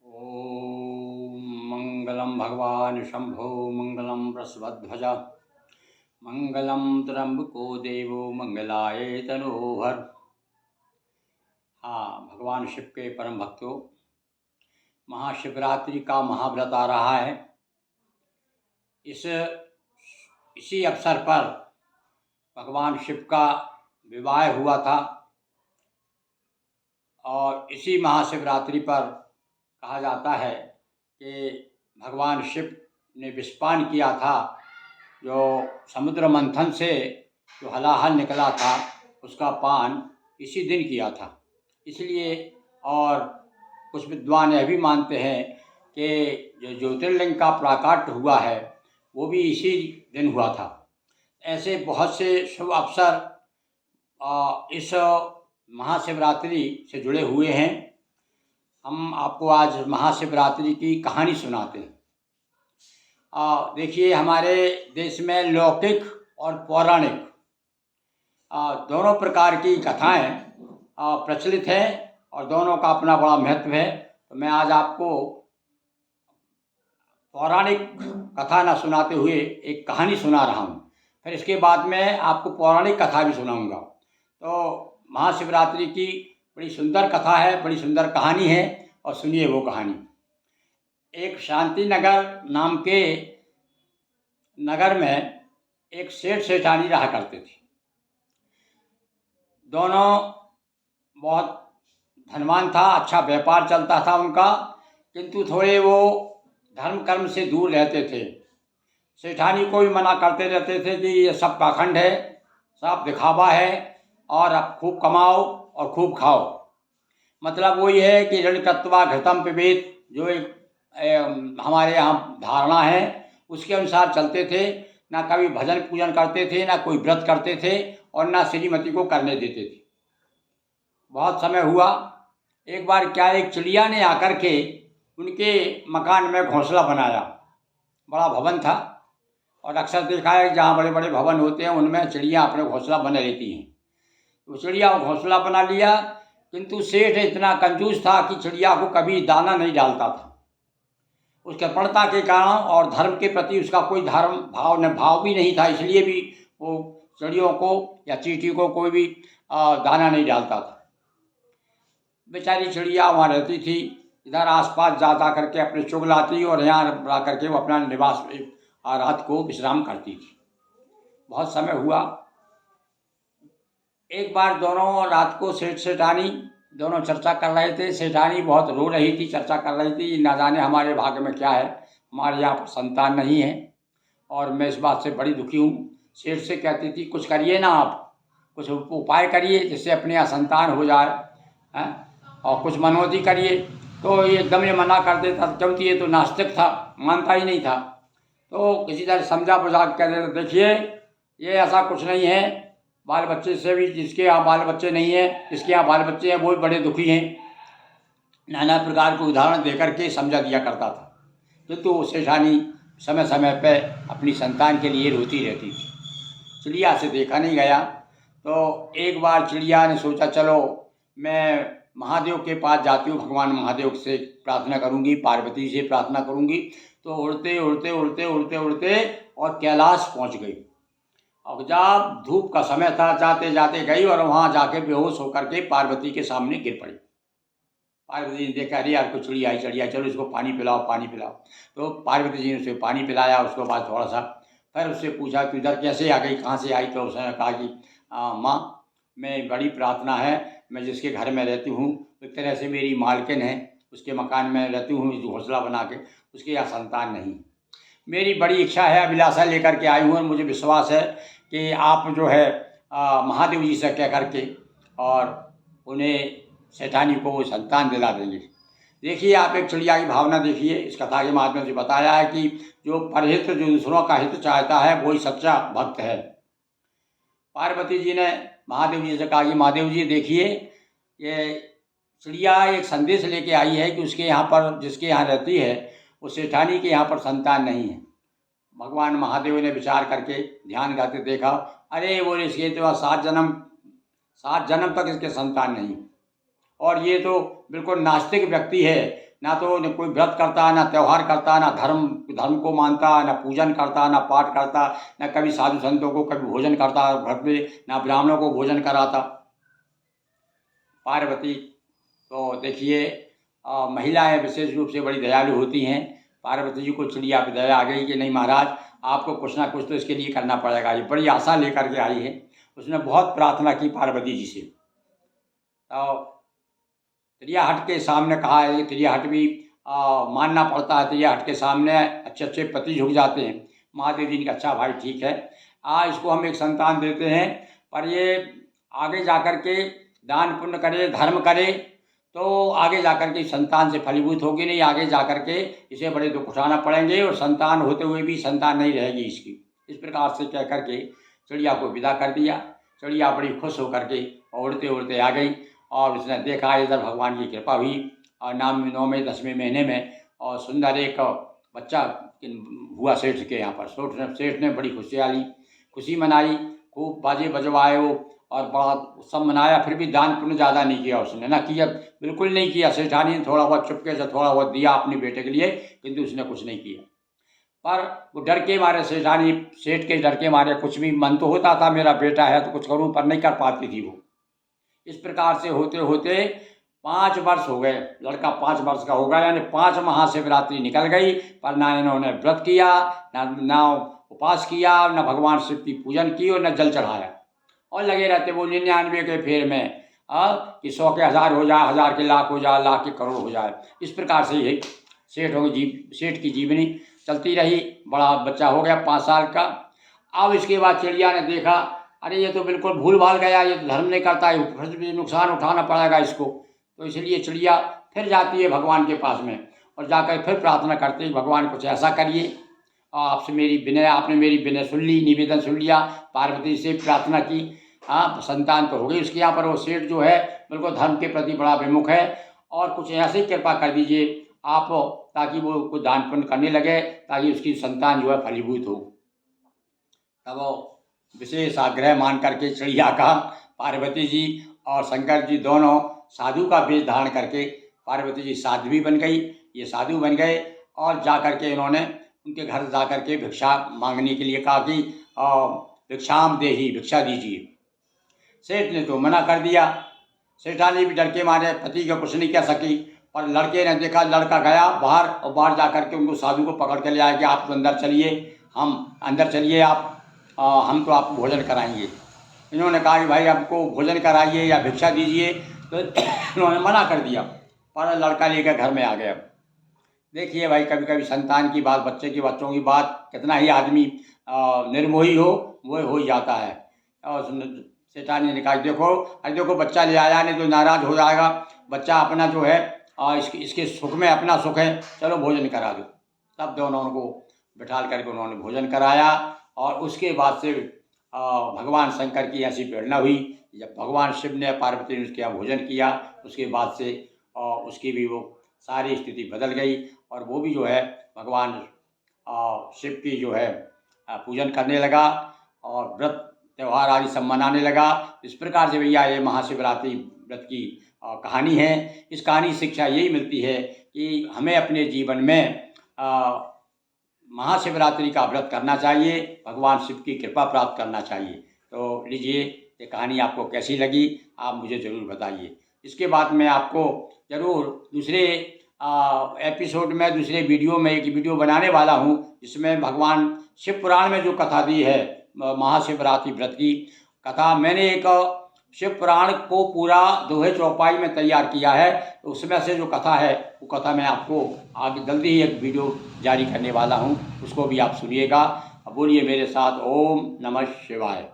ॐ मङ्गलं भगवान् शम्भो मङ्गलं वृषभध्वज मङ्गलं त्र्यम्बको देवो मंगलाय तनोहर। हाँ, भगवान शिव के परम भक्तों, महाशिवरात्रि का महाव्रत आ रहा है। इसी अवसर पर भगवान शिव का विवाह हुआ था और इसी महाशिवरात्रि पर कहा जाता है कि भगवान शिव ने विषपान किया था। जो समुद्र मंथन से जो हलाहल निकला था उसका पान इसी दिन किया था। इसलिए और कुछ विद्वान यह भी मानते हैं कि जो ज्योतिर्लिंग का प्राकट्य हुआ है वो भी इसी दिन हुआ था। ऐसे बहुत से शुभ अवसर इस महाशिवरात्रि से जुड़े हुए हैं। हम आपको आज महाशिवरात्रि की कहानी सुनाते हैं। देखिए, हमारे देश में लौकिक और पौराणिक दोनों प्रकार की कथाएं प्रचलित हैं और दोनों का अपना बड़ा महत्व है। तो मैं आज आपको पौराणिक कथा न सुनाते हुए एक कहानी सुना रहा हूँ। फिर इसके बाद में आपको पौराणिक कथा भी सुनाऊंगा। तो महाशिवरात्रि की बड़ी सुंदर कथा है, बड़ी सुंदर कहानी है और सुनिए वो कहानी। एक शांति नगर नाम के नगर में एक सेठ सेठानी रहा करते थे। दोनों बहुत धनवान था, अच्छा व्यापार चलता था उनका, किंतु थोड़े वो धर्म कर्म से दूर रहते थे। सेठानी को भी मना करते रहते थे कि ये सब पाखंड है, सब दिखावा है और अब खूब कमाओ और खूब खाओ। मतलब वही है कि ऋण कृत्वा घृतम पिबेत, जो एक हमारे यहाँ धारणा है उसके अनुसार चलते थे। ना कभी भजन पूजन करते थे, ना कोई व्रत करते थे और ना श्रीमती को करने देते थे। बहुत समय हुआ, एक बार क्या एक चिड़िया ने आकर के उनके मकान में घोंसला बनाया। बड़ा भवन था और अक्सर देखा है जहाँ बड़े बड़े भवन होते हैं उनमें चिड़िया अपने घोंसला बने रहती हैं। तो चिड़िया घोंसला बना लिया, किंतु सेठ इतना कंजूस था कि चिड़िया को कभी दाना नहीं डालता था। उसके कृपणता के कारण और धर्म के प्रति उसका कोई धर्म भाव भी नहीं था, इसलिए भी वो चिड़ियों को या चींटी को कोई भी दाना नहीं डालता था। बेचारी चिड़िया वहाँ रहती थी, इधर आसपास जा करके अपने चुगलाती और यहाँ ला करके वो अपना निवास रात को विश्राम करती थी। बहुत समय हुआ, एक बार दोनों रात को सेठ सेठानी दोनों चर्चा कर रहे थे। सेठानी बहुत रो रही थी, चर्चा कर रही थी, ना जाने हमारे भाग्य में क्या है, हमारे यहाँ पर संतान नहीं है और मैं इस बात से बड़ी दुखी हूँ। सेठ से कहती थी कुछ करिए ना, आप कुछ उपाय करिए जिससे अपने यहाँ संतान हो जाए हैं, और कुछ मनौती करिए। तो ये एकदम ये मना कर देता, क्योंकि ये तो नास्तिक था, मानता ही नहीं था। तो किसी तरह समझा बुझा कह देता, देखिए ये ऐसा कुछ नहीं है, बाल बच्चे से भी, जिसके यहाँ बाल बच्चे नहीं हैं, जिसके यहाँ बाल बच्चे हैं वो भी बड़े दुखी हैं। नाना प्रकार के उदाहरण देकर के समझा दिया करता था, किंतु वो सेठानी समय समय पर अपनी संतान के लिए रोती रहती थी। चिड़िया से देखा नहीं गया। तो एक बार चिड़िया ने सोचा चलो मैं महादेव के पास जाती हूँ, भगवान महादेव से प्रार्थना करूँगी, पार्वती से प्रार्थना करूँगी। तो उड़ते उड़ते उड़ते उड़ते उड़ते और कैलाश पहुँच गई। और जब धूप का समय था, जाते जाते गई और वहाँ जाके बेहोश होकर के पार्वती के सामने गिर पड़ी। पार्वती ने देखा, अरे यार कुछ चिड़िया आई, चिड़िया चलो इसको पानी पिलाओ, पानी पिलाओ। तो पार्वती जी ने उसे पानी पिलाया। उसके बाद थोड़ा सा फिर उससे पूछा कि इधर कैसे आ गई, कहाँ से आई। तो उसने कहा कि माँ मैं बड़ी प्रार्थना है, मैं जिसके घर में रहती हूँ एक तरह से मेरी मालकिन है, उसके मकान में रहती हूँ घोंसला बना के, उसके यहाँ संतान नहीं। मेरी बड़ी इच्छा है, अभिलाषा लेकर के आई हूँ और मुझे विश्वास है कि आप जो है महादेव जी से कह करके और उन्हें सेठानी को वो संतान दिला देंगे। देखिए, आप एक चिड़िया की भावना देखिए। इस कथा के माध्यम से बताया है कि जो परहित, जो दूसरों का हित चाहता है वही सच्चा भक्त है। पार्वती जी ने महादेव जी से कहा कि महादेव जी देखिए, ये चिड़िया एक संदेश लेके आई है कि उसके यहाँ पर, जिसके यहाँ रहती है, उस सेठानी के यहाँ पर संतान नहीं है। भगवान महादेव ने विचार करके ध्यान करके देखा, अरे वो इसके तो 7 जन्म तक इसके संतान नहीं। और ये तो बिल्कुल नास्तिक व्यक्ति है, ना तो न कोई व्रत करता, ना त्यौहार करता, ना धर्म को मानता, ना पूजन करता, ना पाठ करता, ना कभी साधु संतों को कभी भोजन करता घर पे, ना ब्राह्मणों को भोजन कराता। पार्वती तो देखिए महिलाएं विशेष रूप से बड़ी दयालु होती हैं। पार्वती जी को चिड़िया पे दया आ गई कि नहीं महाराज, आपको कुछ ना कुछ तो इसके लिए करना पड़ेगा। ये बड़ी आशा लेकर के आई है। उसने बहुत प्रार्थना की पार्वती जी से। तो त्रियाहट के सामने कहा है, त्रियाहट भी मानना पड़ता है। त्रियाहट के सामने अच्छे अच्छे पति झुक जाते हैं। महादेव जी ने कहा अच्छा भाई ठीक है, इसको हम एक संतान देते हैं, पर ये आगे जाकर के दान पुण्य करे, धर्म करे, तो आगे जाकर के संतान से फलीभूत होगी नहीं। आगे जाकर के इसे बड़े दुख उठाना पड़ेंगे और संतान होते हुए भी संतान नहीं रहेगी इसकी। इस प्रकार से कह करके चिड़िया को विदा कर दिया। चिड़िया बड़ी खुश होकर के उड़ते उड़ते आ गई और उसने देखा इधर भगवान की कृपा हुई और 9वें 10वें महीने में और सुंदर एक बच्चा हुआ सेठ के यहाँ पर। सेठ ने बड़ी खुशी मनाई, खूब बाजे बजवाए वो और बड़ा सब मनाया। फिर भी दान पुण्य ज़्यादा नहीं किया उसने, ना किया, बिल्कुल नहीं किया। सेठानी ने थोड़ा बहुत चुपके से थोड़ा बहुत दिया अपने बेटे के लिए, किंतु उसने कुछ नहीं किया। पर वो डर के मारे सेठ के डर के मारे कुछ भी मन तो होता था मेरा बेटा है तो कुछ करूं, पर नहीं कर पाती थी वो। इस प्रकार से होते होते 5 वर्ष हो गए। लड़का 5 वर्ष का हो गया, यानी 5 महाशिवरात्रि निकल गई, पर ना इन्होंने व्रत किया, ना उपवास किया, ना भगवान शिव की पूजन की और न जल चढ़ाया। और लगे रहते वो 99 के फेर में कि 100 के 1000 हो जाए, 1000 के लाख हो जाए, लाख के करोड़ हो जाए। इस प्रकार से ये सेठ की जीवनी चलती रही। बड़ा बच्चा हो गया 5 साल का। अब इसके बाद चिड़िया ने देखा अरे ये तो बिल्कुल भूल भाल गया, ये तो धर्म नहीं करता है, फिर भी नुकसान उठाना पड़ेगा इसको। तो इसलिए चिड़िया फिर जाती है भगवान के पास में और जाकर फिर प्रार्थना करती है भगवान कुछ ऐसा करिए, आपसे मेरी विनय, आपने मेरी विनय सुन ली, निवेदन सुन लिया। पार्वती से प्रार्थना की, संतान तो हो गई उसके यहाँ पर। वो सेठ जो है बिल्कुल धर्म के प्रति बड़ा विमुख है और कुछ ऐसे ही कृपा कर दीजिए आप, ताकि वो कुछ दान पुण्य करने लगे, ताकि उसकी संतान जो है फलीभूत हो। तब वो विशेष आग्रह मान करके चिड़िया का पार्वती जी और शंकर जी दोनों साधु का वेश धारण करके, पार्वती जी साध्वी बन गई, ये साधु बन गए और जा करके इन्होंने उनके घर जा करके भिक्षा मांगने के लिए कहा कि भिक्षाम देही, भिक्षा दीजिए। सेठ ने तो मना कर दिया। सेठानी भी डर के मारे पति को कुछ नहीं कह सकी, पर लड़के ने देखा, लड़का गया बाहर और बाहर जा करके उनको साधु को पकड़ के ले आया कि आप तो अंदर चलिए, आप हम तो आपको भोजन कराएंगे। इन्होंने कहा कि भाई हमको भोजन कराइए या भिक्षा दीजिए, तो इन्होंने मना कर दिया, पर लड़का लेकर घर में आ गया। देखिए भाई कभी कभी संतान की बात, बच्चों की बात, कितना ही आदमी निर्मोही हो वो हो ही जाता है। और सेठानी ने कहा देखो बच्चा ले आया, नहीं तो नाराज हो जाएगा, बच्चा अपना जो है इसके सुख में अपना सुख है, चलो भोजन करा दो। तब दोनों को बिठाल करके उन्होंने भोजन कराया और उसके बाद से भगवान शंकर की ऐसी प्रेरणा हुई। जब भगवान शिव ने पार्वती ने उसके यहाँ भोजन किया, उसके बाद से उसकी भी वो सारी स्थिति बदल गई और वो भी जो है भगवान शिव की जो है पूजन करने लगा और व्रत त्यौहार आदि सब मनाने लगा। इस प्रकार से भैया ये महाशिवरात्रि व्रत की कहानी है। इस कहानी से शिक्षा यही मिलती है कि हमें अपने जीवन में महाशिवरात्रि का व्रत करना चाहिए, भगवान शिव की कृपा प्राप्त करना चाहिए। तो लीजिए ये कहानी आपको कैसी लगी आप मुझे ज़रूर बताइए। इसके बाद मैं आपको ज़रूर दूसरे एपिसोड में, दूसरे वीडियो में एक वीडियो बनाने वाला हूँ जिसमें भगवान शिव पुराण में जो कथा दी है महाशिवरात्रि व्रत की कथा, मैंने एक शिव पुराण को पूरा दोहे चौपाई में तैयार किया है। तो उसमें से जो कथा है वो कथा मैं आपको आगे जल्दी ही एक वीडियो जारी करने वाला हूँ, उसको भी आप सुनिएगा। बोलिए मेरे साथ ओम नमः शिवाय।